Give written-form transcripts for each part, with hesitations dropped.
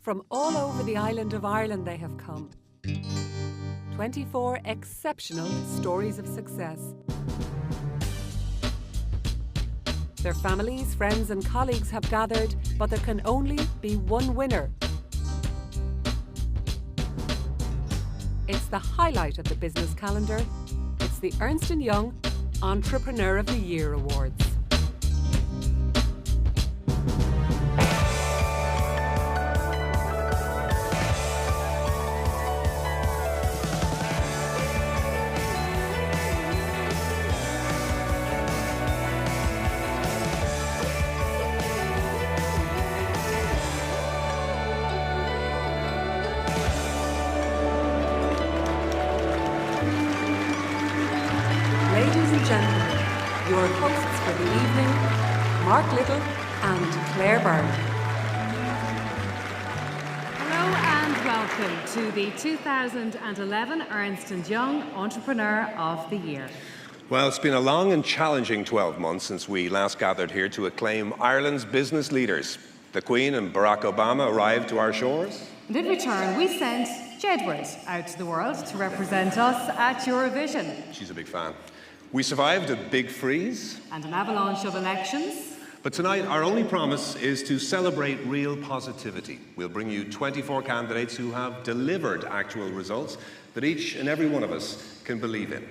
From all over the island of Ireland they have come. 24 exceptional stories of success. Their families, friends and colleagues have gathered, but there can only be one winner. It's the highlight of the business calendar. It's the Ernst & Young Entrepreneur of the Year Awards. Ladies and gentlemen, your hosts for the evening, Mark Little and Claire Byrne. Hello and welcome to the 2011 Ernst & Young Entrepreneur of the Year. Well, it's been a long and challenging 12 months since we last gathered here to acclaim Ireland's business leaders. The Queen and Barack Obama arrived to our shores. And in return, we sent Jedward out to the world to represent us at Eurovision. She's a big fan. We survived a big freeze. And an avalanche of elections. But tonight, our only promise is to celebrate real positivity. We'll bring you 24 candidates who have delivered actual results that each and every one of us can believe in.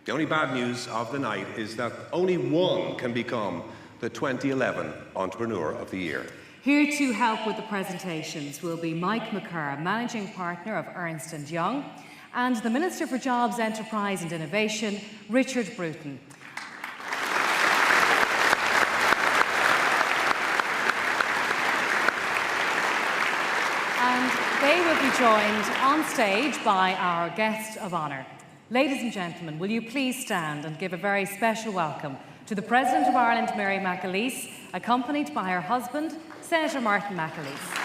The only bad news of the night is that only one can become the 2011 Entrepreneur of the Year. Here to help with the presentations will be Mike McCurr, Managing Partner of Ernst & Young, and the Minister for Jobs, Enterprise and Innovation, Richard Bruton. And they will be joined on stage by our guest of honour. Ladies and gentlemen, will you please stand and give a very special welcome to the President of Ireland, Mary McAleese, accompanied by her husband, Senator Martin McAleese.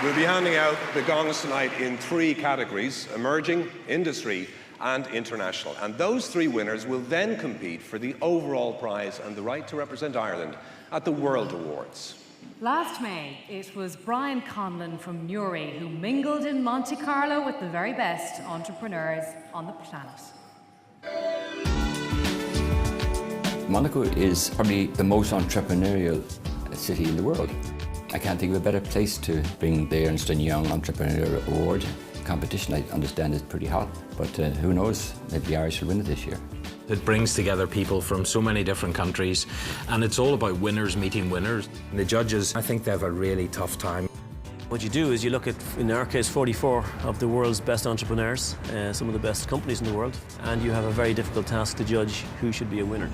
We'll be handing out the gongs tonight in 3 categories: emerging, industry and international. And those 3 winners will then compete for the overall prize and the right to represent Ireland at the World Awards. Last May, it was Brian Conlon from Newry who mingled in Monte Carlo with the very best entrepreneurs on the planet. Monaco is probably the most entrepreneurial city in the world. I can't think of a better place to bring the Ernst & Young Entrepreneur Award. Competition, I understand, is pretty hot, but who knows, maybe the Irish will win it this year. It brings together people from so many different countries, and it's all about winners meeting winners. And the judges, I think they have a really tough time. What you do is you look at, in our case, 44 of the world's best entrepreneurs, some of the best companies in the world, and you have a very difficult task to judge who should be a winner.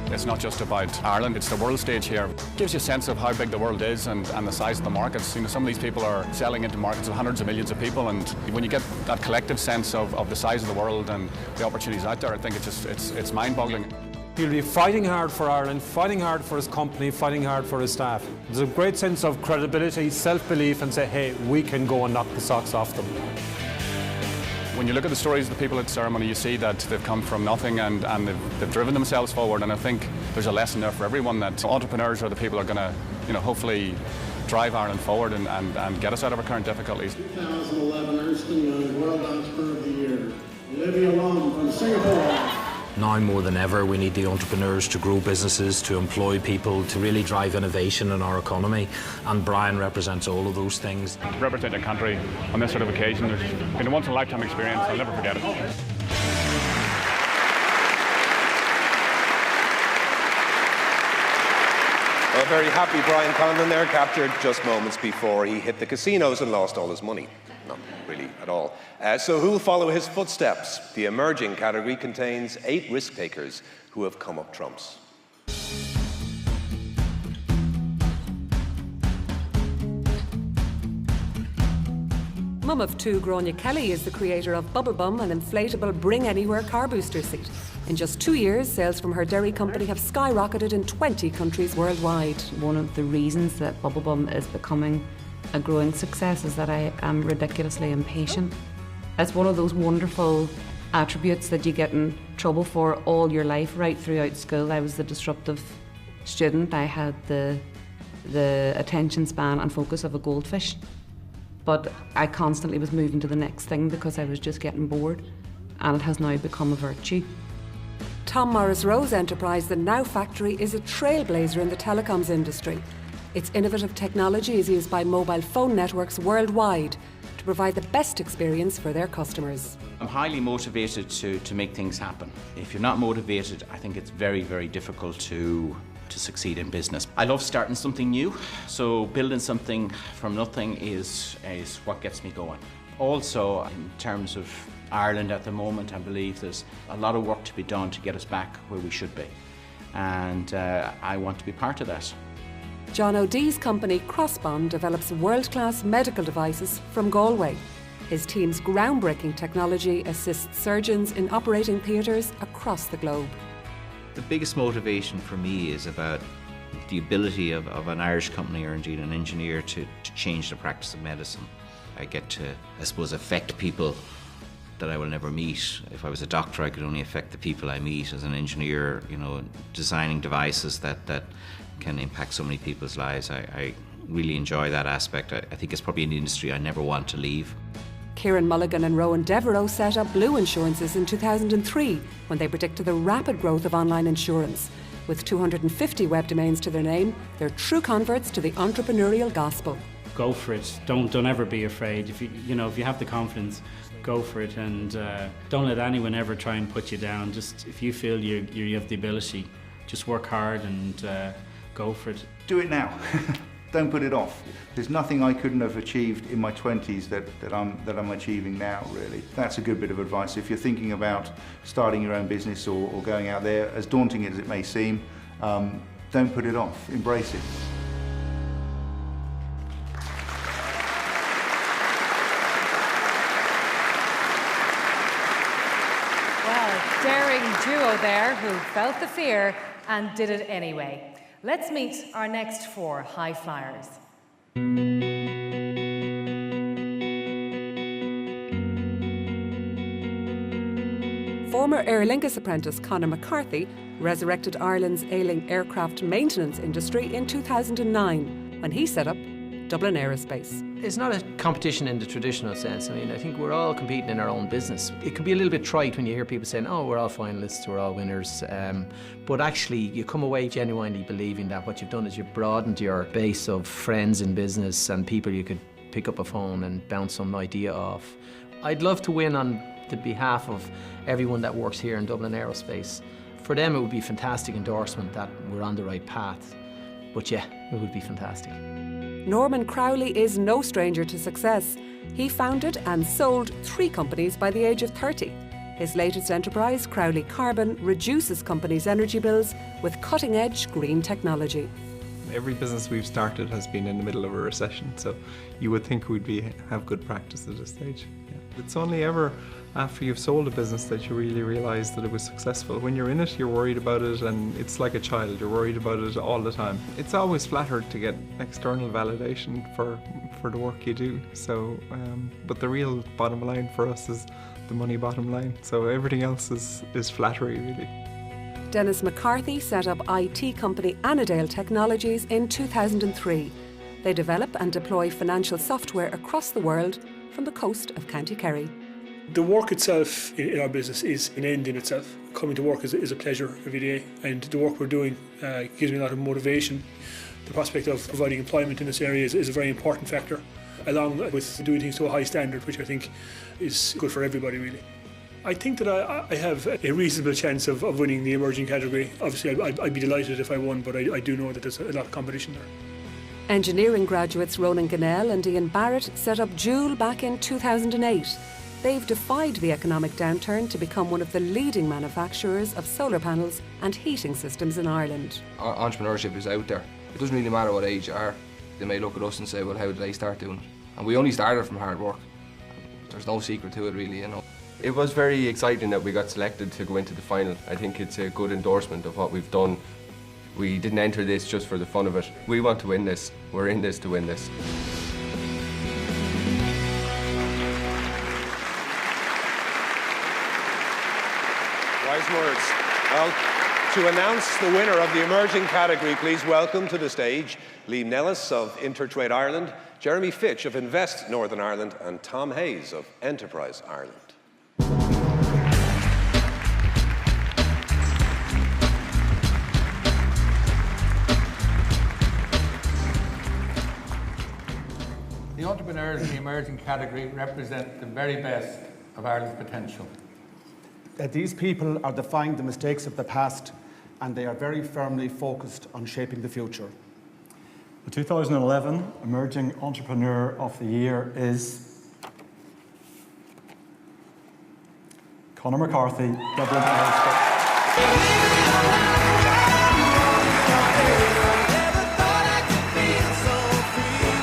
It's not just about Ireland, it's the world stage here. It gives you a sense of how big the world is and the size of the markets. You know, some of these people are selling into markets of hundreds of millions of people, and when you get that collective sense of the size of the world and the opportunities out there, I think it's mind-boggling. He'll be fighting hard for Ireland, fighting hard for his company, fighting hard for his staff. There's a great sense of credibility, self-belief, and say, hey, we can go and knock the socks off them. When you look at the stories of the people at the ceremony, you see that they've come from nothing and they've driven themselves forward, and I think there's a lesson there for everyone that entrepreneurs are the people who are going to, hopefully drive Ireland forward and get us out of our current difficulties. 2011 Ernst & Young World Entrepreneur of the Year, Olivia Long from Singapore. Now more than ever, we need the entrepreneurs to grow businesses, to employ people, to really drive innovation in our economy. And Brian represents all of those things. Representing a country on this sort of occasion, it's been a once-in-a-lifetime experience. I'll never forget it. A very happy Brian Conlon there, captured just moments before he hit the casinos and lost all his money. No. really, at all. So who will follow his footsteps? The emerging category contains 8 risk-takers who have come up trumps. Mum of 2, Gráinne Kelly, is the creator of Bubble Bum, an inflatable bring-anywhere car booster seat. In just 2 years, sales from her dairy company have skyrocketed in 20 countries worldwide. One of the reasons that Bubble Bum is becoming a growing success is that I am ridiculously impatient. It's one of those wonderful attributes that you get in trouble for all your life, right throughout school. I was the disruptive student. I had the attention span and focus of a goldfish. But I constantly was moving to the next thing because I was just getting bored, and it has now become a virtue. Tom Morris Rose Enterprise, the Now Factory, is a trailblazer in the telecoms industry. Its innovative technology is used by mobile phone networks worldwide to provide the best experience for their customers. I'm highly motivated to make things happen. If you're not motivated, I think it's very, very difficult to succeed in business. I love starting something new, so building something from nothing is what gets me going. Also, in terms of Ireland at the moment, I believe there's a lot of work to be done to get us back where we should be, and I want to be part of that. John O'Dee's company Crossbond develops world-class medical devices from Galway. His team's groundbreaking technology assists surgeons in operating theatres across the globe. The biggest motivation for me is about the ability of an Irish company, or indeed an engineer, to change the practice of medicine. I get to, I suppose, affect people that I will never meet. If I was a doctor, I could only affect the people I meet. As an engineer, you know, designing devices that can impact so many people's lives, I really enjoy that aspect. I think it's probably an industry I never want to leave. Kieran Mulligan and Rowan Devereaux set up Blue Insurances in 2003 when they predicted the rapid growth of online insurance. With 250 web domains to their name, they're true converts to the entrepreneurial gospel. Go for it. Don't ever be afraid. If you have the confidence, go for it, and don't let anyone ever try and put you down. Just if you feel you have the ability, just work hard and go for it. Do it now. Don't put it off. There's nothing I couldn't have achieved in my 20s that I'm achieving now, really. That's a good bit of advice. If you're thinking about starting your own business or going out there, as daunting as it may seem, don't put it off. Embrace it. Well, daring duo there who felt the fear and did it anyway. Let's meet our next 4 high flyers. Former Aer Lingus apprentice Conor McCarthy resurrected Ireland's ailing aircraft maintenance industry in 2009 when he set up Dublin Aerospace. It's not a competition in the traditional sense. I mean, I think we're all competing in our own business. It can be a little bit trite when you hear people saying, oh, we're all finalists, we're all winners. But actually, you come away genuinely believing that what you've done is you've broadened your base of friends in business and people you could pick up a phone and bounce some idea off. I'd love to win on the behalf of everyone that works here in Dublin Aerospace. For them, it would be a fantastic endorsement that we're on the right path. But yeah, it would be fantastic. Norman Crowley is no stranger to success. He founded and sold 3 companies by the age of 30. His latest enterprise, Crowley Carbon, reduces companies' energy bills with cutting-edge green technology. Every business we've started has been in the middle of a recession, so you would think we'd have good practice at this stage. Yeah. It's only ever after you've sold a business that you really realise that it was successful. When you're in it, you're worried about it, and it's like a child, you're worried about it all the time. It's always flattered to get external validation for the work you do. So, but the real bottom line for us is the money bottom line. So everything else is flattery, really. Dennis McCarthy set up IT company Annadale Technologies in 2003. They develop and deploy financial software across the world from the coast of County Kerry. The work itself in our business is an end in itself. Coming to work is a pleasure every day, and the work we're doing gives me a lot of motivation. The prospect of providing employment in this area is a very important factor, along with doing things to a high standard, which I think is good for everybody, really. I think that I have a reasonable chance of winning the emerging category. Obviously, I'd be delighted if I won, but I do know that there's a lot of competition there. Engineering graduates Ronan Gannell and Ian Barrett set up Joule back in 2008. They've defied the economic downturn to become one of the leading manufacturers of solar panels and heating systems in Ireland. Entrepreneurship is out there. It doesn't really matter what age you are. They may look at us and say, well, how did they start doing it? And we only started from hard work. There's no secret to it, really, you know. It was very exciting that we got selected to go into the final. I think it's a good endorsement of what we've done. We didn't enter this just for the fun of it. We want to win this. We're in this to win this. Wise words. Well, to announce the winner of the emerging category, please welcome to the stage Liam Nellis of Intertrade Ireland, Jeremy Fitch of Invest Northern Ireland, and Tom Hayes of Enterprise Ireland. The entrepreneurs in the emerging category represent the very best of Ireland's potential. These people are defying the mistakes of the past, and they are very firmly focused on shaping the future. The 2011 Emerging Entrepreneur of the Year is Conor McCarthy, Dublin Aerospace.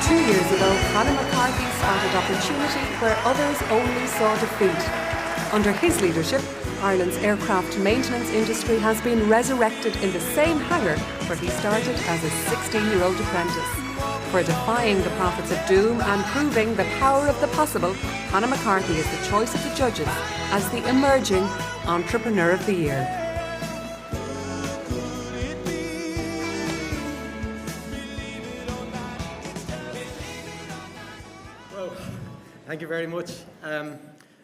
2 years ago, Conor McCarthy spotted opportunity where others only saw defeat. Under his leadership, Ireland's aircraft maintenance industry has been resurrected in the same hangar where he started as a 16-year-old apprentice. For defying the prophets of doom and proving the power of the possible, Conor McCarthy is the choice of the judges as the emerging Entrepreneur of the Year. Thank you very much.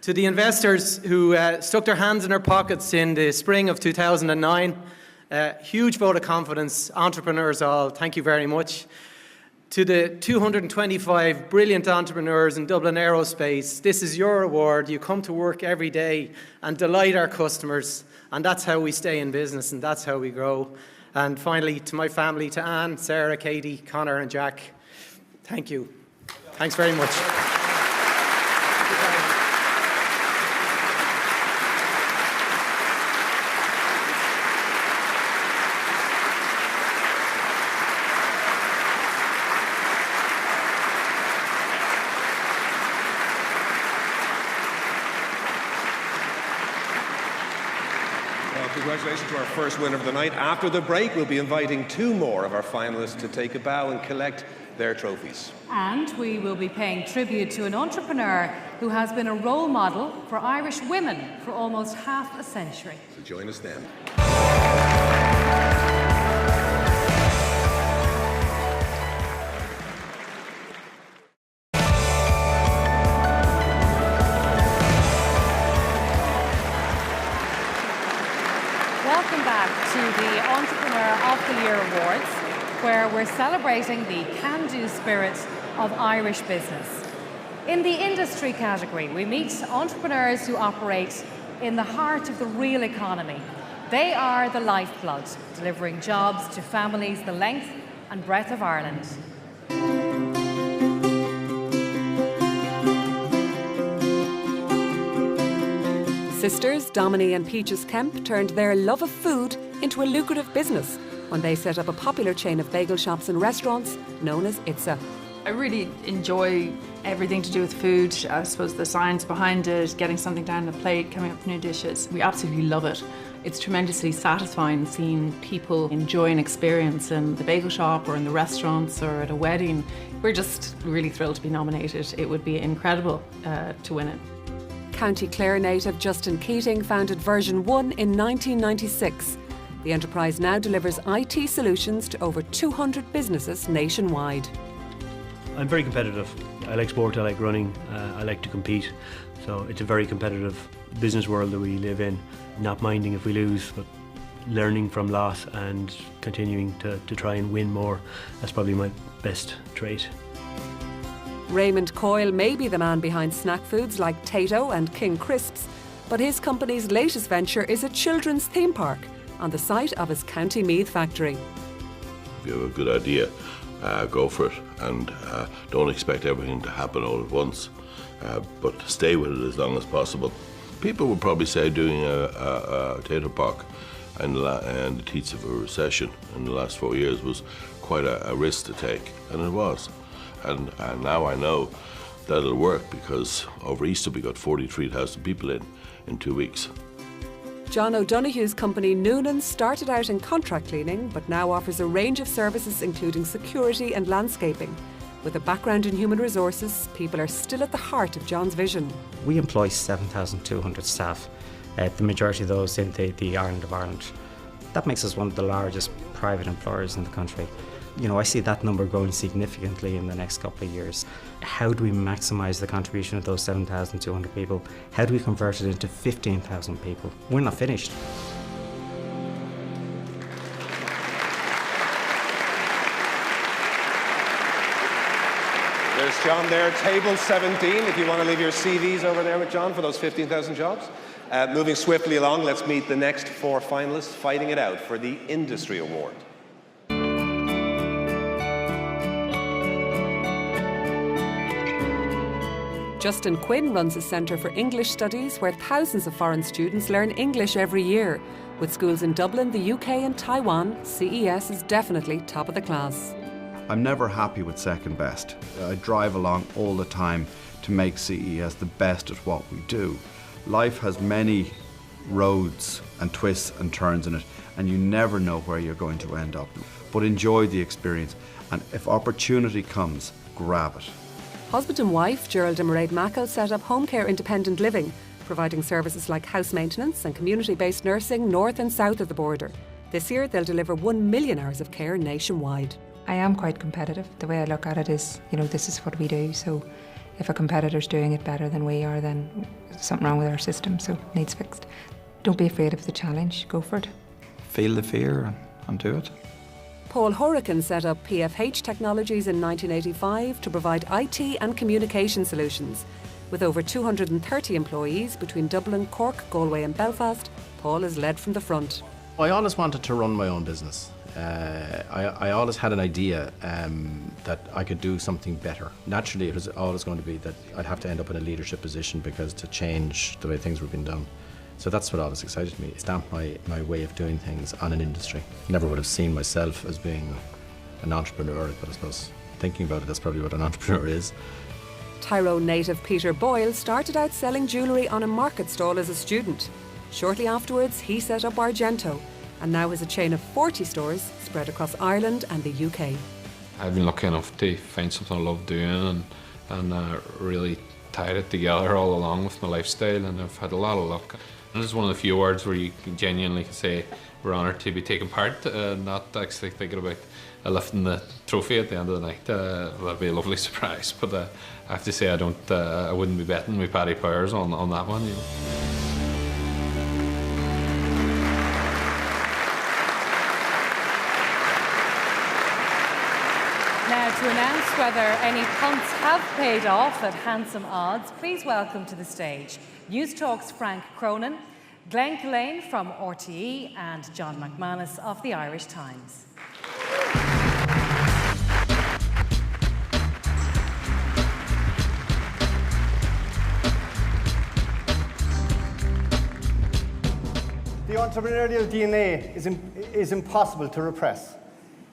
To the investors who stuck their hands in their pockets in the spring of 2009, huge vote of confidence, entrepreneurs all, thank you very much. To the 225 brilliant entrepreneurs in Dublin Aerospace, this is your award. You come to work every day and delight our customers, and that's how we stay in business and that's how we grow. And finally, to my family, to Anne, Sarah, Katie, Conor and Jack, thank you. Thanks very much. Congratulations to our first winner of the night. After the break, we'll be inviting two more of our finalists to take a bow and collect their trophies. And we will be paying tribute to an entrepreneur who has been a role model for Irish women for almost half a century. So join us then. Welcome back to the Entrepreneur of the Year Awards, where we're celebrating the can-do spirit of Irish business. In the industry category, we meet entrepreneurs who operate in the heart of the real economy. They are the lifeblood, delivering jobs to families the length and breadth of Ireland. Sisters Domini and Peaches Kemp turned their love of food into a lucrative business when they set up a popular chain of bagel shops and restaurants known as Itza. I really enjoy everything to do with food. I suppose the science behind it, getting something down the plate, coming up with new dishes. We absolutely love it. It's tremendously satisfying seeing people enjoy an experience in the bagel shop or in the restaurants or at a wedding. We're just really thrilled to be nominated. It would be incredible to win it. County Clare native Justin Keating founded Version 1 in 1996. The enterprise now delivers IT solutions to over 200 businesses nationwide. I'm very competitive. I like sport, I like running, I like to compete. So it's a very competitive business world that we live in. Not minding if we lose, but learning from loss and continuing to try and win more. That's probably my best trait. Raymond Coyle may be the man behind snack foods like Tato and King Crisps, but his company's latest venture is a children's theme park on the site of his County Meath factory. If you have a good idea go for it, and don't expect everything to happen all at once, but stay with it as long as possible. People would probably say doing a tater pock and the teeth of a recession in the last 4 years was quite a risk to take, and it was. And now I know that it'll work, because over Easter we got 43,000 people in 2 weeks. John O'Donoghue's company Noonan started out in contract cleaning, but now offers a range of services including security and landscaping. With a background in human resources, people are still at the heart of John's vision. We employ 7,200 staff, the majority of those in the island of Ireland. That makes us one of the largest private employers in the country. You know, I see that number growing significantly in the next couple of years. How do we maximise the contribution of those 7,200 people? How do we convert it into 15,000 people? We're not finished. There's John there, table 17, if you want to leave your CVs over there with John for those 15,000 jobs. Moving swiftly along, let's meet the next 4 finalists fighting it out for the Industry Award. Justin Quinn runs a centre for English studies where thousands of foreign students learn English every year. With schools in Dublin, the UK and Taiwan, CES is definitely top of the class. I'm never happy with second best. I drive along all the time to make CES the best at what we do. Life has many roads and twists and turns in it, and you never know where you're going to end up. But enjoy the experience, and if opportunity comes, grab it. Husband and wife, Gerald and Mairead Mackle, set up Home Care Independent Living, providing services like house maintenance and community-based nursing north and south of the border. This year, they'll deliver 1 million hours of care nationwide. I am quite competitive. The way I look at it is, you know, this is what we do, so if a competitor's doing it better than we are, then there's something wrong with our system, so it needs fixed. Don't be afraid of the challenge, go for it. Feel the fear and do it. Paul Hurricane set up PFH Technologies in 1985 to provide IT and communication solutions. With over 230 employees between Dublin, Cork, Galway and Belfast, Paul is led from the front. I always wanted to run my own business. I always had an idea that I could do something better. Naturally, it was always going to be that I'd have to end up in a leadership position because to change the way things were being done. So that's what always excited me. Stamp my way of doing things on an industry. Never would have seen myself as being an entrepreneur, but I suppose thinking about it, that's probably what an entrepreneur is. Tyrone native Peter Boyle started out selling jewellery on a market stall as a student. Shortly afterwards, he set up Argento and now has a chain of 40 stores spread across Ireland and the UK. I've been lucky enough to find something I love doing and really tied it together all along with my lifestyle, and I've had a lot of luck. And this is one of the few awards where you genuinely can say we're honoured to be taking part, not actually thinking about lifting the trophy at the end of the night. That'd be a lovely surprise, but I have to say I wouldn't be betting with Paddy Powers on that one. You know. Now, to announce whether any punts have paid off at handsome odds, please welcome to the stage News Talk's Frank Cronin, Glenn Cullen from RTE and John McManus of the Irish Times. The entrepreneurial DNA is impossible to repress.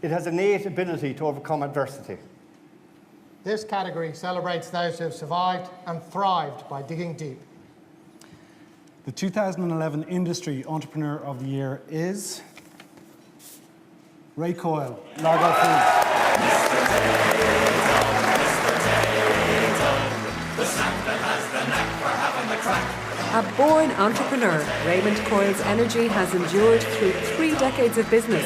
It has innate ability to overcome adversity. This category celebrates those who have survived and thrived by digging deep. The 2011 Industry Entrepreneur of the Year is Ray Coyle, Largo Foods. A born entrepreneur, Raymond Coyle's energy has endured through 3 decades of business,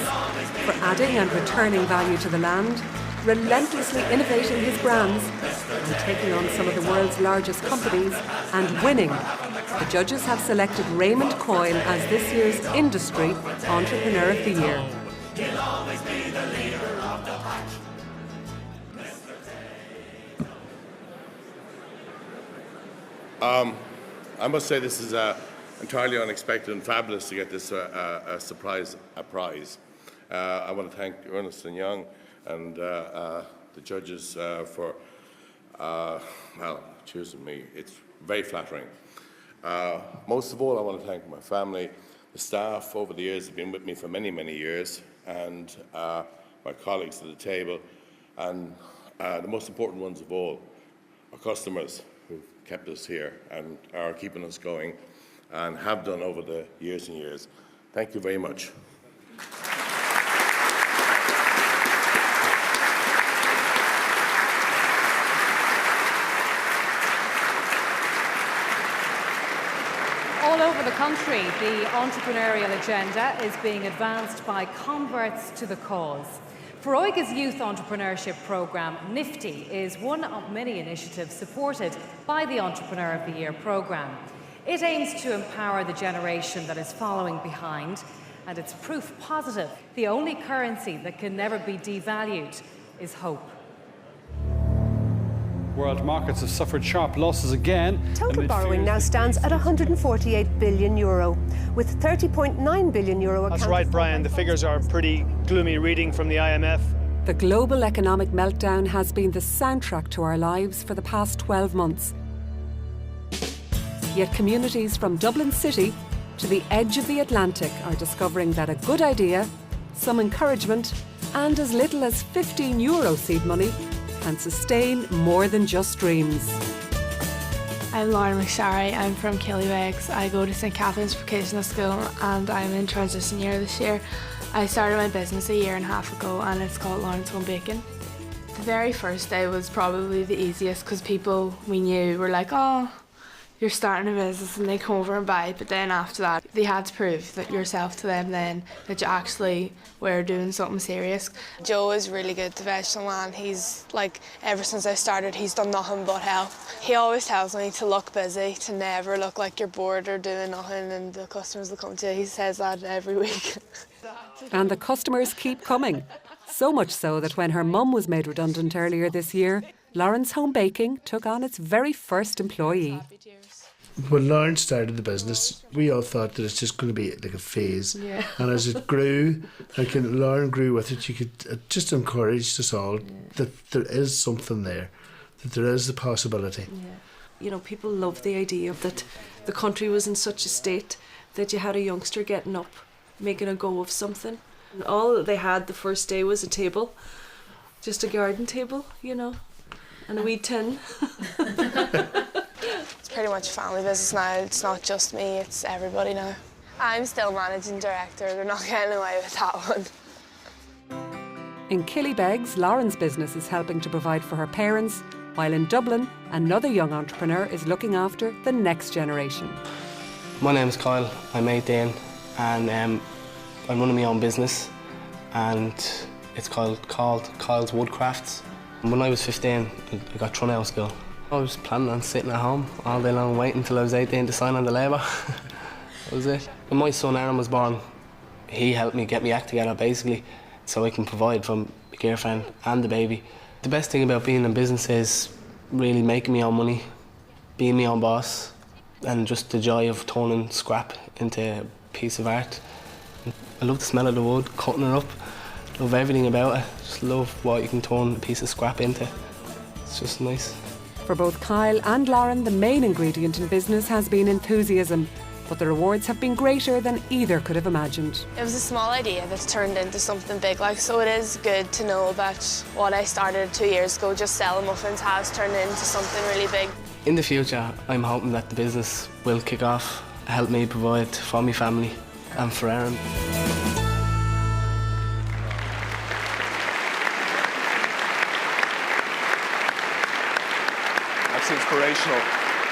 for adding and returning value to the land, relentlessly innovating his brands, and taking on some of the world's largest companies, and winning. The judges have selected Raymond Coyle as this year's Industry Entrepreneur of the Year. I must say this is entirely unexpected and fabulous to get this prize. I want to thank Ernst & Young and the judges for, choosing me. It's very flattering. Most of all, I want to thank my family, the staff over the years have been with me for many, many years, and my colleagues at the table, and the most important ones of all, our customers who've kept us here and are keeping us going and have done over the years and years. Thank you very much. All over the country, the entrepreneurial agenda is being advanced by converts to the cause. Feroiga's youth entrepreneurship programme, Nifty, is one of many initiatives supported by the Entrepreneur of the Year programme. It aims to empower the generation that is following behind, and it's proof positive. The only currency that can never be devalued is hope. World markets have suffered sharp losses again. Total borrowing now stands at €148 billion, with €30.9 billion accounted. That's right, Brian. The figures are pretty gloomy reading from the IMF. The global economic meltdown has been the soundtrack to our lives for the past 12 months. Yet communities from Dublin City to the edge of the Atlantic are discovering that a good idea, some encouragement, and as little as €15 seed money can sustain more than just dreams. I'm Laura McSharry, I'm from Killybegs. I go to St Catherine's Vocational School and I'm in transition year this year. I started my business a year and a half ago and it's called Lawrence Home Bacon. The very first day was probably the easiest because people we knew were like, oh, you're starting a business, and they come over and buy it. But then after that, they had to prove that yourself to them then that you actually were doing something serious. Joe is really good, the vegetable man. He's like, ever since I started, he's done nothing but help. He always tells me to look busy, to never look like you're bored or doing nothing, and the customers will come to you. He says that every week. And the customers keep coming. So much so that when her mum was made redundant earlier this year, Lawrence Home Baking took on its very first employee. When Lawrence started the business, we all thought that it's just going to be like a phase. Yeah. And as it grew, like Lauren grew with it, it just encouraged us all that there is something there, that there is a possibility. Yeah. You know, people love the idea of that the country was in such a state that you had a youngster getting up, making a go of something. And all that they had the first day was a table, just a garden table, you know, and a wee tin. It's pretty much a family business now. It's not just me, it's everybody now. I'm still managing director. They're not getting away with that one. In Killybegs, Lauren's business is helping to provide for her parents, while in Dublin, another young entrepreneur is looking after the next generation. My name is Kyle. I'm 18 and I'm running my own business, and it's called Kyle's Woodcrafts. When I was 15, I got thrown out of school. I was planning on sitting at home all day long waiting until I was 18 to sign on the labour. That was it. When my son Aaron was born, he helped me get my act together basically so I can provide for my girlfriend and the baby. The best thing about being in business is really making my own money, being my own boss, and just the joy of turning scrap into a piece of art. I love the smell of the wood, cutting it up, love everything about it. Just love what you can turn a piece of scrap into. It's just nice. For both Kyle and Lauren, the main ingredient in business has been enthusiasm, but the rewards have been greater than either could have imagined. It was a small idea that's turned into something big, so it is good to know that what I started 2 years ago, just selling muffins, has turned into something really big. In the future, I'm hoping that the business will kick off, help me provide for my family and for Aaron. That's inspirational.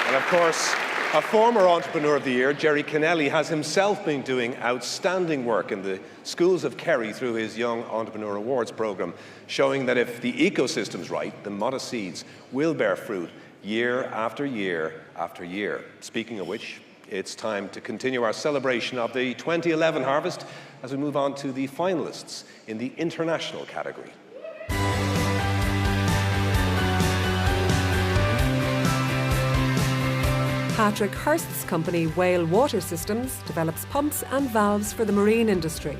And of course, a former Entrepreneur of the Year, Jerry Kennelly, has himself been doing outstanding work in the schools of Kerry through his Young Entrepreneur Awards programme, showing that if the ecosystem's right, the modest seeds will bear fruit year after year after year. Speaking of which, it's time to continue our celebration of the 2011 harvest as we move on to the finalists in the international category. Patrick Hurst's company, Whale Water Systems, develops pumps and valves for the marine industry.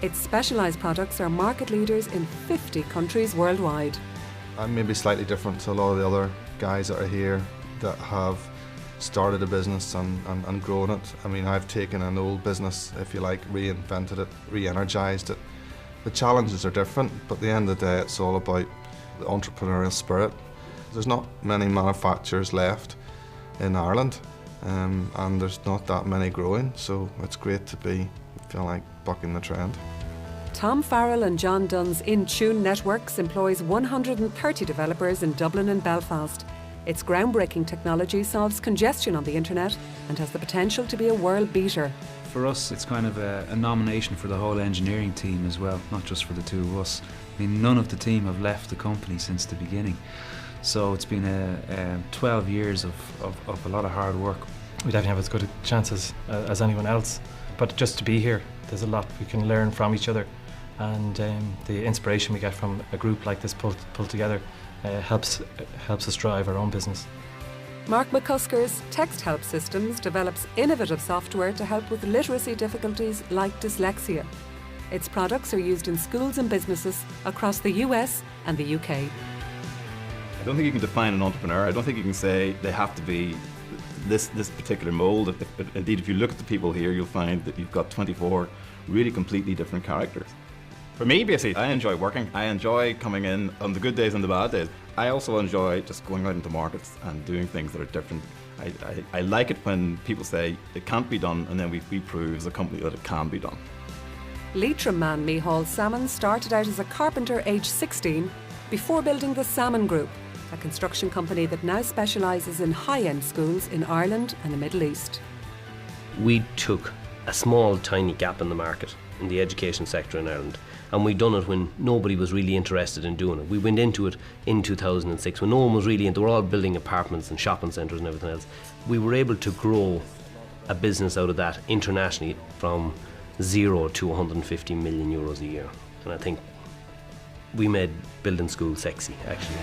Its specialised products are market leaders in 50 countries worldwide. I'm maybe slightly different to a lot of the other guys that are here that have started a business and grown it. I mean, I've taken an old business, if you like, reinvented it, re-energised it. The challenges are different, but at the end of the day, it's all about the entrepreneurial spirit. There's not many manufacturers left in Ireland, and there's not that many growing, so it's great to be, I feel like, bucking the trend. Tom Farrell and John Dunn's InTune Networks employs 130 developers in Dublin and Belfast. Its groundbreaking technology solves congestion on the internet and has the potential to be a world beater. For us, it's kind of a nomination for the whole engineering team as well, not just for the two of us. I mean, none of the team have left the company since the beginning. So it's been 12 years of a lot of hard work. We definitely have as good chances as anyone else. But just to be here, there's a lot we can learn from each other. And the inspiration we get from a group like this pulled together helps us drive our own business. Mark McCusker's Text Help Systems develops innovative software to help with literacy difficulties like dyslexia. Its products are used in schools and businesses across the US and the UK. I don't think you can define an entrepreneur. I don't think you can say they have to be this particular mould. Indeed, if you look at the people here, you'll find that you've got 24 really completely different characters. For me, basically, I enjoy working. I enjoy coming in on the good days and the bad days. I also enjoy just going out into markets and doing things that are different. I like it when people say it can't be done, and then we prove as a company that it can be done. Leitrim man Mihal Salmon started out as a carpenter aged 16 before building the Salmon Group, a construction company that now specialises in high-end schools in Ireland and the Middle East. We took a small, tiny gap in the market in the education sector in Ireland, and we'd done it when nobody was really interested in doing it. We went into it in 2006 when no one was really into it. We're all building apartments and shopping centres and everything else. We were able to grow a business out of that internationally from 0 to 150 million euros a year. And I think we made building schools sexy, actually.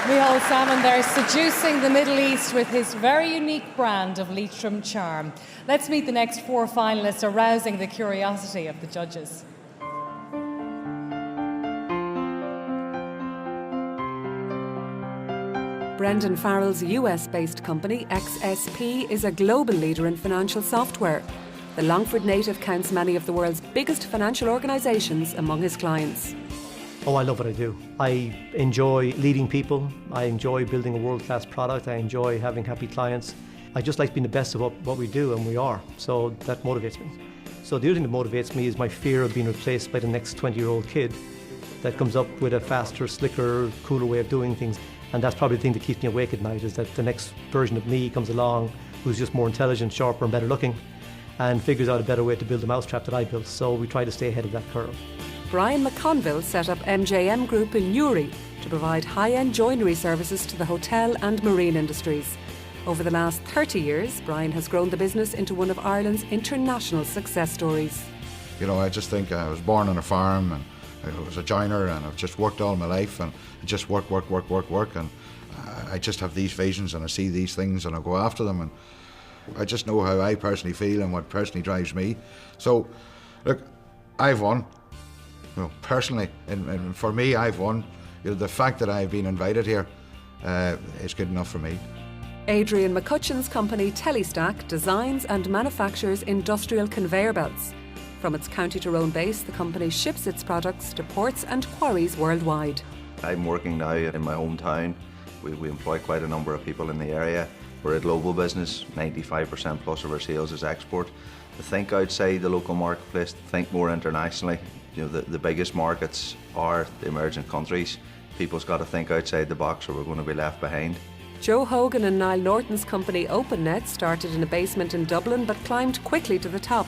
Mihal Salmon there, seducing the Middle East with his very unique brand of Leitrim charm. Let's meet the next 4 finalists, arousing the curiosity of the judges. Brendan Farrell's US-based company, XSP, is a global leader in financial software. The Longford native counts many of the world's biggest financial organisations among his clients. Oh, I love what I do. I enjoy leading people. I enjoy building a world-class product. I enjoy having happy clients. I just like being the best of what we do, and we are. So that motivates me. So the other thing that motivates me is my fear of being replaced by the next 20-year-old kid that comes up with a faster, slicker, cooler way of doing things. And that's probably the thing that keeps me awake at night, is that the next version of me comes along who's just more intelligent, sharper and better looking, and figures out a better way to build the mousetrap that I built. So we try to stay ahead of that curve. Brian McConville set up MJM Group in Newry to provide high-end joinery services to the hotel and marine industries. Over the last 30 years, Brian has grown the business into one of Ireland's international success stories. You know, I just think I was born on a farm and I was a joiner, and I've just worked all my life, and I just work, and I just have these visions and I see these things and I go after them, and I just know how I personally feel and what personally drives me. So, look, I've won. You know, personally, and for me, I've won. You know, the fact that I've been invited here is good enough for me. Adrian McCutcheon's company Telestack designs and manufactures industrial conveyor belts. From its County Tyrone base, the company ships its products to ports and quarries worldwide. I'm working now in my hometown. We employ quite a number of people in the area. We're a global business. 95% plus of our sales is export. To think outside the local marketplace, to think more internationally. You know, the biggest markets are the emerging countries. People's got to think outside the box or we're going to be left behind. Joe Hogan and Niall Norton's company OpenNet started in a basement in Dublin but climbed quickly to the top.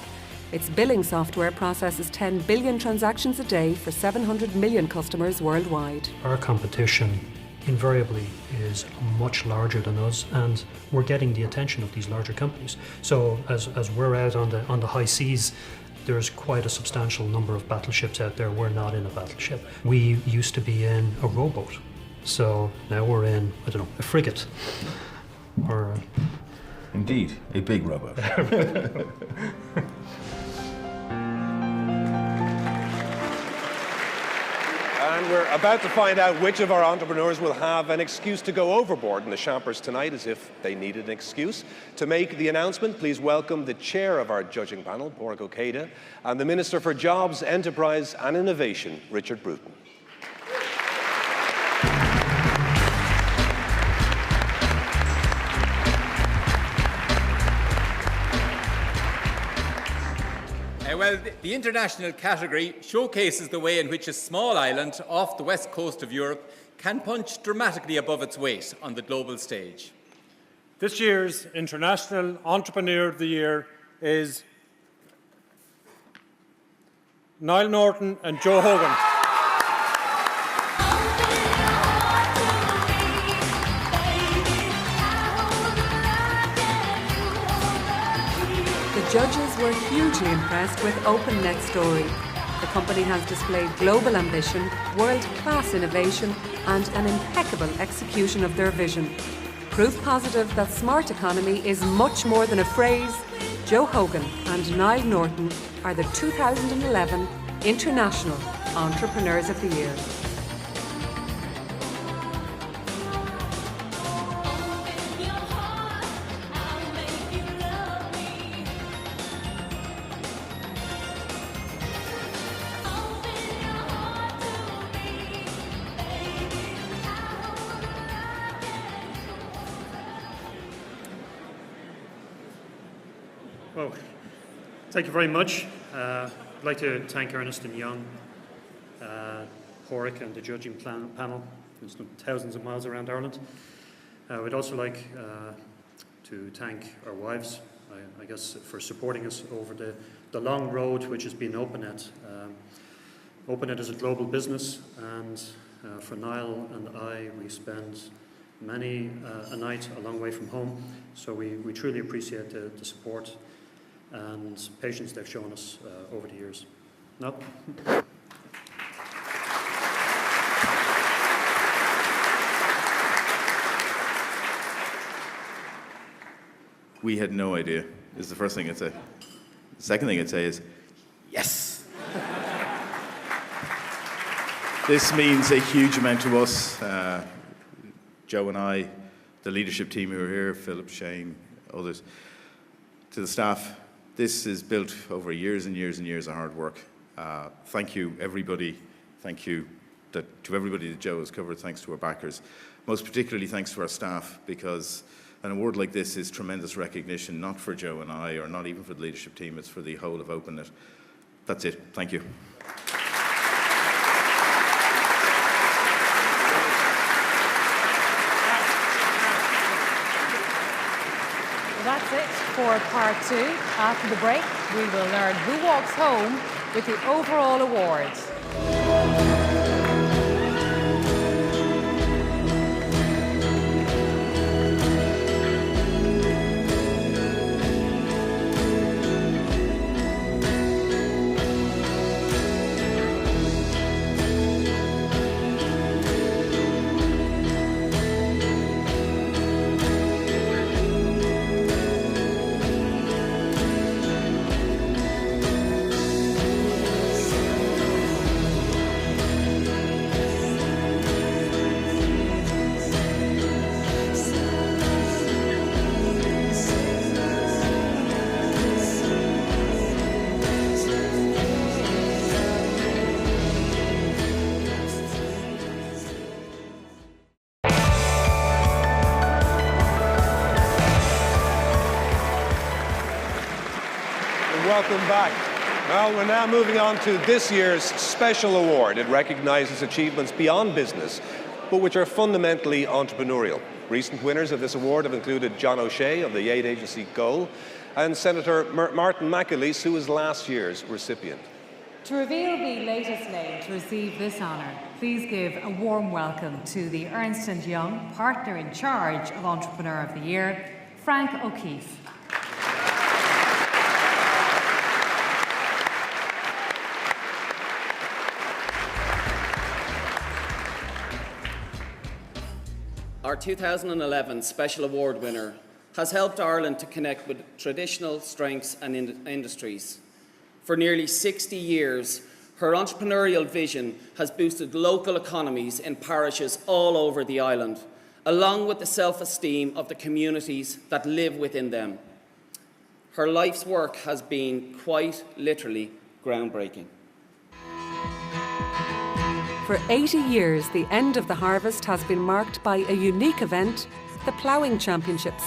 Its billing software processes 10 billion transactions a day for 700 million customers worldwide. Our competition invariably is much larger than us, and we're getting the attention of these larger companies. So as we're out on the high seas, there's quite a substantial number of battleships out there. We're not in a battleship. We used to be in a rowboat So now we're in, I don't know, a frigate. Or indeed, a big rowboat. And we're about to find out which of our entrepreneurs will have an excuse to go overboard in the Champers tonight, as if they needed an excuse. To make the announcement, please welcome the chair of our judging panel, Pádraig Ó Céada, and the Minister for Jobs, Enterprise and Innovation, Richard Bruton. Well, the international category showcases the way in which a small island off the west coast of Europe can punch dramatically above its weight on the global stage. This year's International Entrepreneur of the Year is Niall Norton and Joe Hogan. The judges were hugely impressed with OpenNet Story. The company has displayed global ambition, world-class innovation and an impeccable execution of their vision. Proof positive that smart economy is much more than a phrase, Joe Hogan and Niall Norton are the 2011 International Entrepreneurs of the Year. Well, thank you very much. I'd like to thank Ernst & Young, Pádraig and the judging panel. There's thousands of miles around Ireland. We'd also like to thank our wives, I guess, for supporting us over the long road which has been OpenNet. OpenNet is a global business, and for Niall and I, we spend many a night a long way from home, so we truly appreciate the support and patience they've shown us over the years. No? We had no idea, is the first thing I'd say. The second thing I'd say is, yes! This means a huge amount to us. Joe and I, the leadership team who are here, Philip, Shane, others, to the staff. This is built over years and years and years of hard work. Thank you, everybody. Thank you to everybody that Joe has covered. Thanks to our backers. Most particularly thanks to our staff, because an award like this is tremendous recognition, not for Joe and I, or not even for the leadership team. It's for the whole of OpenNet. That's it. Thank you. That's it for part 2. After the break, we will learn who walks home with the overall award. Welcome back. Well, we're now moving on to this year's special award. It recognises achievements beyond business, but which are fundamentally entrepreneurial. Recent winners of this award have included John O'Shea of the aid agency Goal and Senator Martin McAleese, who was last year's recipient. To reveal the latest name to receive this honour, please give a warm welcome to the Ernst & Young Partner in Charge of Entrepreneur of the Year, Frank O'Keefe. our 2011 Special Award winner, has helped Ireland to connect with traditional strengths and industries. For nearly 60 years, her entrepreneurial vision has boosted local economies in parishes all over the island, along with the self-esteem of the communities that live within them. Her life's work has been quite literally groundbreaking. For 80 years, the end of the harvest has been marked by a unique event, the Ploughing Championships.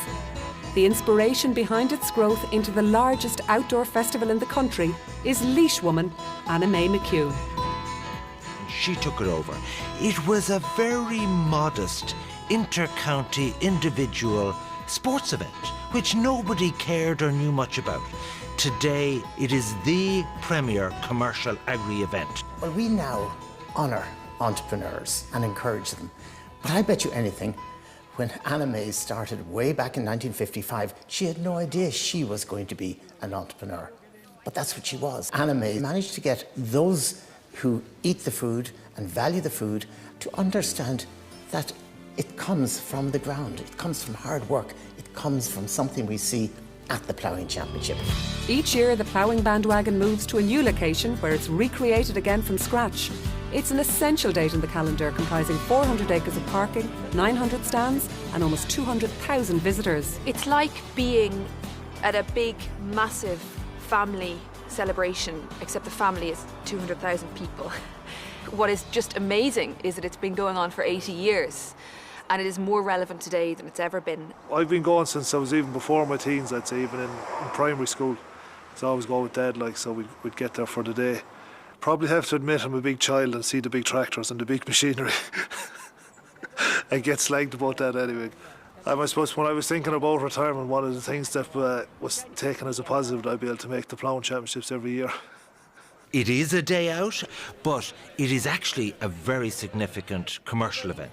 The inspiration behind its growth into the largest outdoor festival in the country is Laois woman Anna May McHugh. She took it over. It was a very modest inter-county individual sports event, which nobody cared or knew much about. Today, it is the premier commercial agri-event. Well, we now honour entrepreneurs and encourage them. But I bet you anything, when Anna May started way back in 1955, she had no idea she was going to be an entrepreneur. But that's what she was. Anna May managed to get those who eat the food and value the food to understand that it comes from the ground, it comes from hard work, it comes from something we see at the Ploughing Championship. Each year, the ploughing bandwagon moves to a new location where it's recreated again from scratch. It's an essential date in the calendar, comprising 400 acres of parking, 900 stands and almost 200,000 visitors. It's like being at a big, massive family celebration, except the family is 200,000 people. What is just amazing is that it's been going on for 80 years. And it is more relevant today than it's ever been. I've been going since I was even before my teens, I'd say, even in primary school. So I always go with Dad, so we'd get there for the day. Probably have to admit I'm a big child and see the big tractors and the big machinery. I get slagged about that anyway. I suppose when I was thinking about retirement, one of the things that was taken as a positive that I'd be able to make the Ploughing Championships every year. It is a day out, but it is actually a very significant commercial event.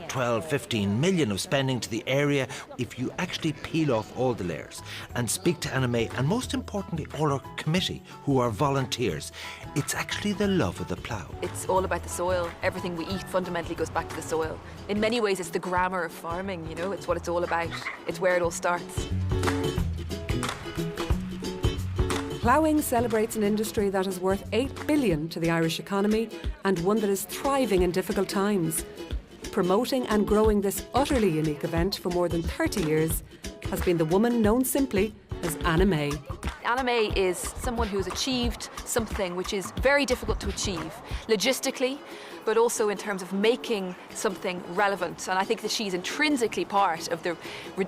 12, 15 million of spending to the area if you actually peel off all the layers and speak to Anna May, and most importantly, all our committee who are volunteers. It's actually the love of the plough. It's all about the soil. Everything we eat fundamentally goes back to the soil. In many ways, it's the grammar of farming, you know, it's what it's all about. It's where it all starts. Ploughing celebrates an industry that is worth $8 billion to the Irish economy and one that is thriving in difficult times. Promoting and growing this utterly unique event for more than 30 years has been the woman known simply as Anna May. Anna May is someone who has achieved something which is very difficult to achieve, logistically, but also in terms of making something relevant. And I think that she's intrinsically part of the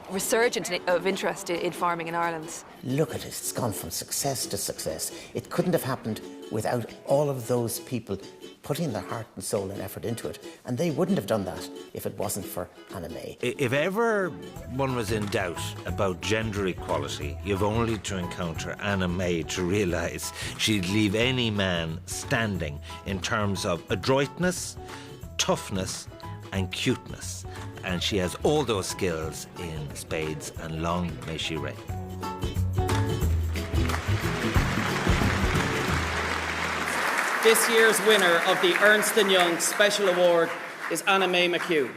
resurgence of interest in farming in Ireland. Look at it, it's gone from success to success. It couldn't have happened without all of those people putting their heart and soul and effort into it. And they wouldn't have done that if it wasn't for Anna May. If ever one was in doubt about gender equality, you've only to encounter Anna May to realise she'd leave any man standing in terms of adroitness, toughness and cuteness. And she has all those skills in spades, and long may she reign. This year's winner of the Ernst & Young Special Award is Anna May McHugh.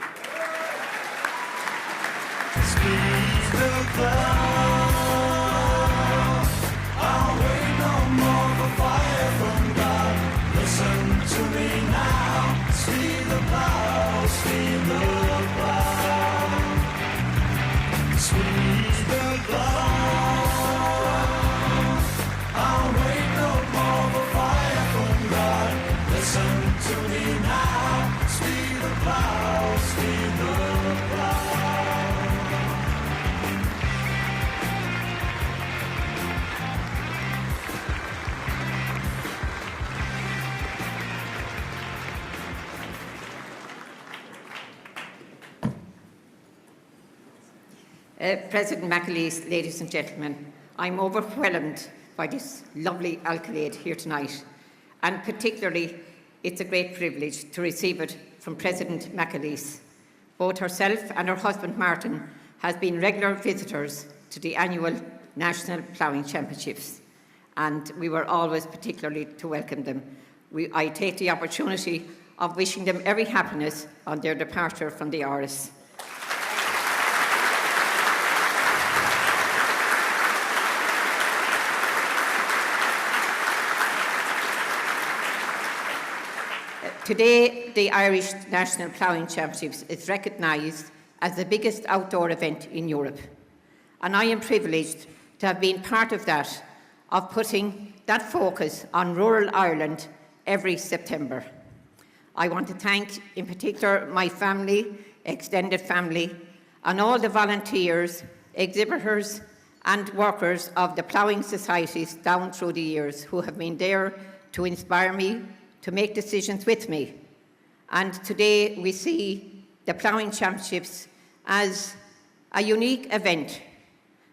President McAleese, ladies and gentlemen, I'm overwhelmed by this lovely accolade here tonight, and particularly it's a great privilege to receive it from President McAleese. Both herself and her husband Martin have been regular visitors to the annual National Ploughing Championships, and we were always particularly to welcome them. I take the opportunity of wishing them every happiness on their departure from the Áras. Today, the Irish National Ploughing Championships is recognised as the biggest outdoor event in Europe. And I am privileged to have been part of that, of putting that focus on rural Ireland every September. I want to thank, in particular, my family, extended family, and all the volunteers, exhibitors, and workers of the ploughing societies down through the years who have been there to inspire me, to make decisions with me. And today we see the Ploughing Championships as a unique event,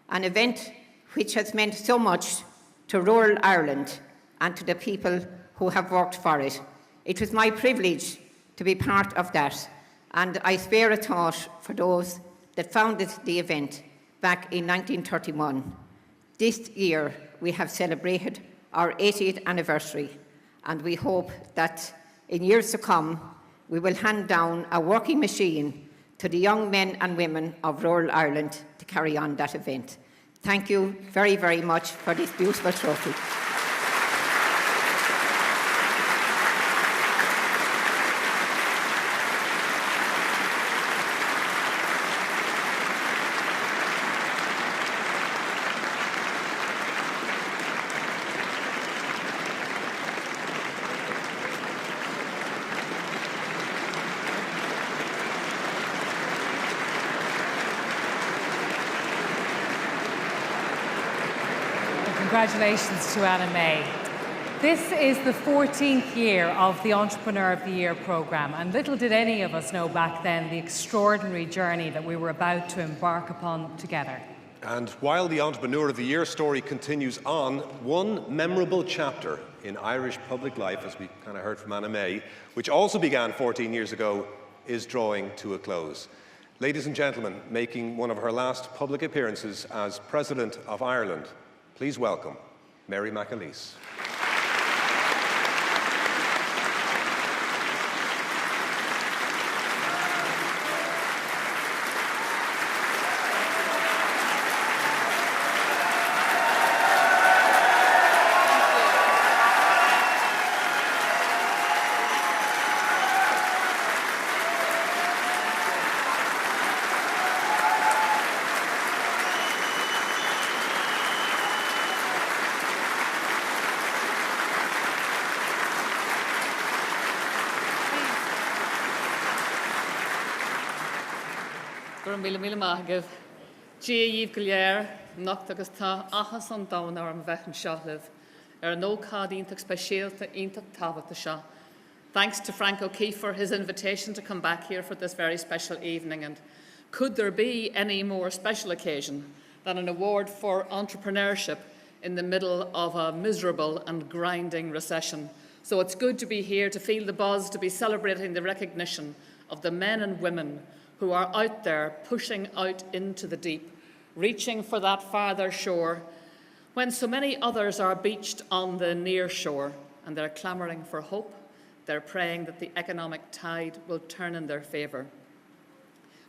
an event which has meant so much to rural Ireland and to the people who have worked for it. It was my privilege to be part of that, and I spare a thought for those that founded the event back in 1931. This year we have celebrated our 80th anniversary, and we hope that in years to come we will hand down a working machine to the young men and women of rural Ireland to carry on that event. Thank you very, very much for this beautiful trophy. Congratulations to Anna May. This is the 14th year of the Entrepreneur of the Year programme, and little did any of us know back then the extraordinary journey that we were about to embark upon together. And while the Entrepreneur of the Year story continues on, one memorable chapter in Irish public life, as we kind of heard from Anna May, which also began 14 years ago, is drawing to a close. Ladies and gentlemen, making one of her last public appearances as President of Ireland, please welcome Mary McAleese. Mille maithagah. Díomh go léir nach agus tá achas an domhan ar an bheith an seo libh ar an ócád iontach speisialta iontach tábhachta seo. Thanks to Frank O'Keefe for his invitation to come back here for this very special evening. And could there be any more special occasion than an award for entrepreneurship in the middle of a miserable and grinding recession? So it's good to be here, to feel the buzz, to be celebrating the recognition of the men and women who are out there pushing out into the deep, reaching for that farther shore, when so many others are beached on the near shore, and they're clamouring for hope. They're praying that the economic tide will turn in their favour.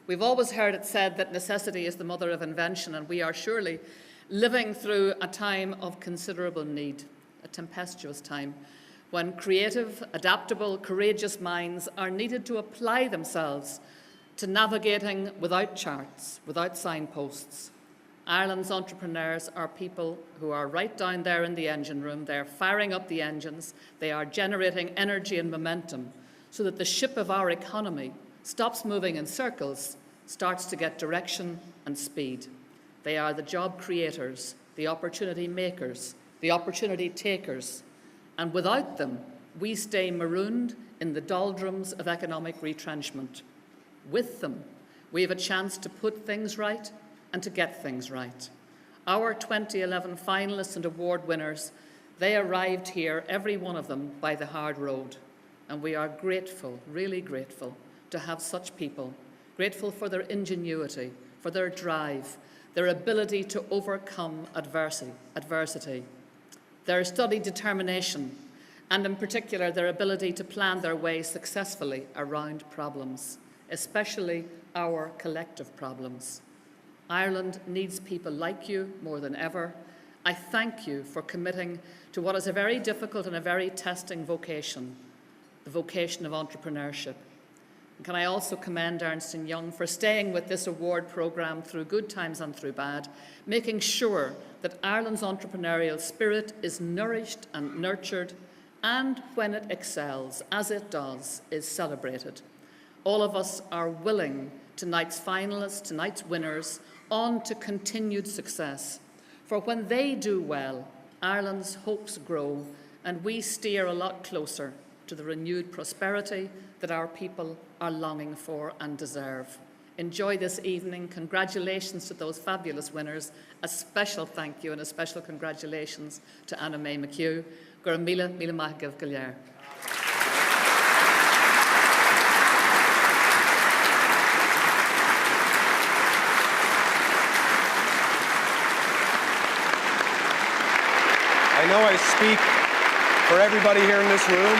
We've always heard it said that necessity is the mother of invention, and we are surely living through a time of considerable need, a tempestuous time, when creative, adaptable, courageous minds are needed to apply themselves to navigating without charts, without signposts. Ireland's entrepreneurs are people who are right down there in the engine room. They're firing up the engines. They are generating energy and momentum so that the ship of our economy stops moving in circles, starts to get direction and speed. They are the job creators, the opportunity makers, the opportunity takers. And without them, we stay marooned in the doldrums of economic retrenchment. With them, we have a chance to put things right and to get things right. Our 2011 finalists and award winners, they arrived here, every one of them, by the hard road. And we are grateful, really grateful, to have such people. Grateful for their ingenuity, for their drive, their ability to overcome adversity, their studied determination, and in particular their ability to plan their way successfully around problems, especially our collective problems. Ireland needs people like you more than ever. I thank you for committing to what is a very difficult and a very testing vocation. the vocation of entrepreneurship. And can I also commend Ernst & Young for staying with this award programme through good times and through bad, making sure that Ireland's entrepreneurial spirit is nourished and nurtured, and when it excels, as it does, is celebrated. All of us are willing tonight's finalists, tonight's winners, on to continued success. For when they do well, Ireland's hopes grow, and we steer a lot closer to the renewed prosperity that our people are longing for and deserve. Enjoy this evening. Congratulations to those fabulous winners. A special thank you and a special congratulations to Anna May McHugh. Gur míle maith agaibh go léir. I know I speak for everybody here in this room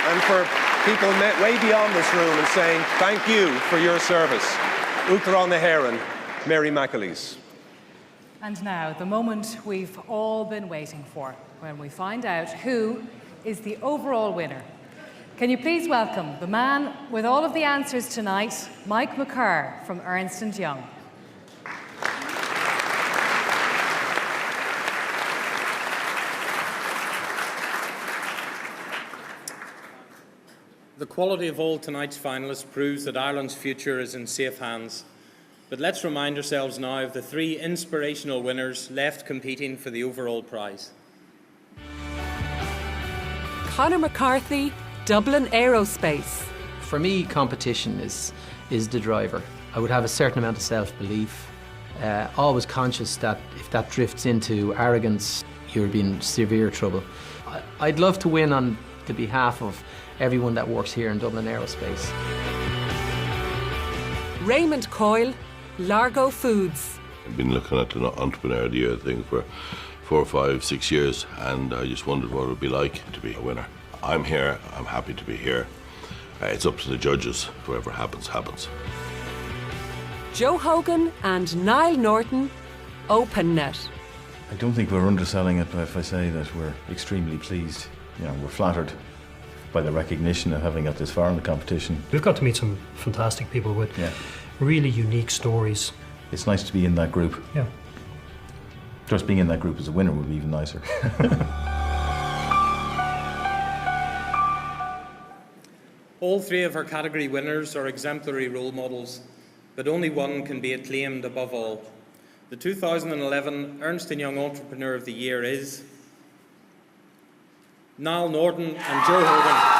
and for people way beyond this room in saying thank you for your service. Uachtar na hÉireann, Mary McAleese. And now, the moment we've all been waiting for, when we find out who is the overall winner. Can you please welcome the man with all of the answers tonight, Mike McCurr from Ernst & Young. The quality of all tonight's finalists proves that Ireland's future is in safe hands. But let's remind ourselves now of the three inspirational winners left competing for the overall prize. Conor McCarthy, Dublin Aerospace. For me, competition is the driver. I would have a certain amount of self-belief, always conscious that if that drifts into arrogance, you're in severe trouble. I'd love to win on the behalf of everyone that works here in Dublin Aerospace. Raymond Coyle, Largo Foods. I've been looking at the Entrepreneur of the Year thing for 4, 5, 6 years, and I just wondered what it would be like to be a winner. I'm here, I'm happy to be here. It's up to the judges. Whatever happens, happens. Joe Hogan and Niall Norton, OpenNet. I don't think we're underselling it if I say that we're extremely pleased. You know, we're flattered by the recognition of having got this far in the competition. We've got to meet some fantastic people with really unique stories. It's nice to be in that group. Yeah. Just being in that group as a winner would be even nicer. All three of our category winners are exemplary role models, but only one can be acclaimed above all. The 2011 Ernst & Young Entrepreneur of the Year is Niall Norton and Joe Hogan.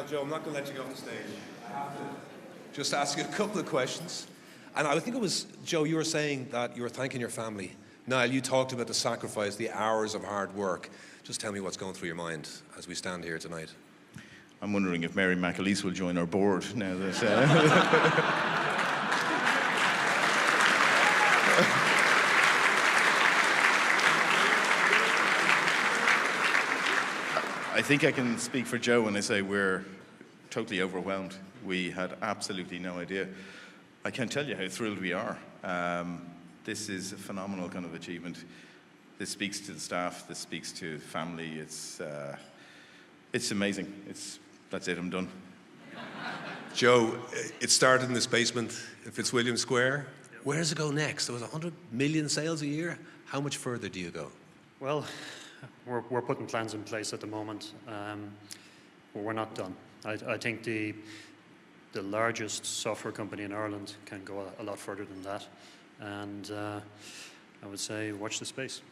Joe, I'm not going to let you go off the stage. I have to just ask you a couple of questions. And I think it was, Joe, you were saying that you were thanking your family. Niall, you talked about the sacrifice, the hours of hard work. Just tell me what's going through your mind as we stand here tonight. I'm wondering if Mary McAleese will join our board now that... I think I can speak for Joe when I say we're totally overwhelmed. We had absolutely no idea. I can't tell you how thrilled we are. This is a phenomenal kind of achievement. This speaks to the staff, this speaks to family. It's amazing. That's it, I'm done. Joe, it started in this basement in Fitzwilliam Square. Where does it go next? There was 100 million sales a year. How much further do you go? Well, we're putting plans in place at the moment. We're not done. I think the largest software company in Ireland can go a lot further than that. And I would say watch the space.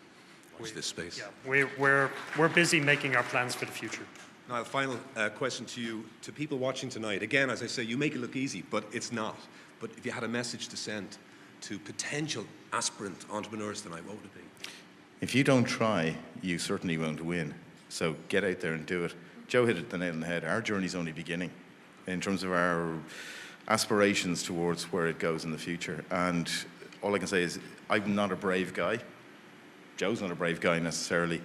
Watch this space. Yeah, we're busy making our plans for the future. Now, a final question to you, to people watching tonight. Again, as I say, you make it look easy, but it's not. But if you had a message to send to potential aspirant entrepreneurs tonight, what would it be? If you don't try, you certainly won't win. So get out there and do it. Joe hit the nail on the head. Our journey's only beginning in terms of our aspirations towards where it goes in the future. And all I can say is I'm not a brave guy. Joe's not a brave guy necessarily.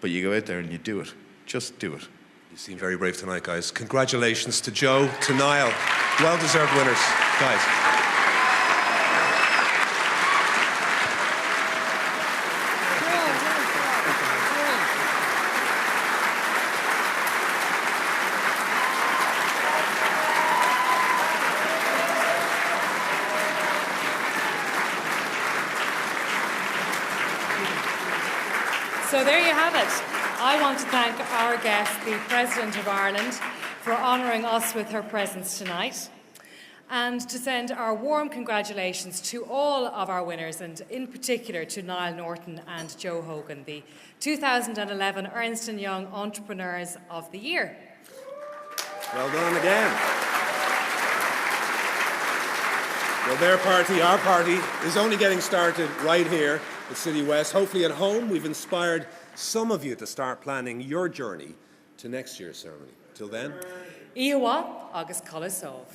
But you go out there and you do it. Just do it. You seem very brave tonight, guys. Congratulations to Joe, to Niall. Well-deserved winners, guys. So there you have it. I want to thank our guest, the President of Ireland, for honouring us with her presence tonight, and to send our warm congratulations to all of our winners, and in particular to Niall Norton and Joe Hogan, the 2011 Ernst & Young Entrepreneurs of the Year. Well done again. Well, their party, our party, is only getting started right here at City West. Hopefully at home we've inspired some of you to start planning your journey to next year's ceremony. Till then, Ihawa agus Colasov.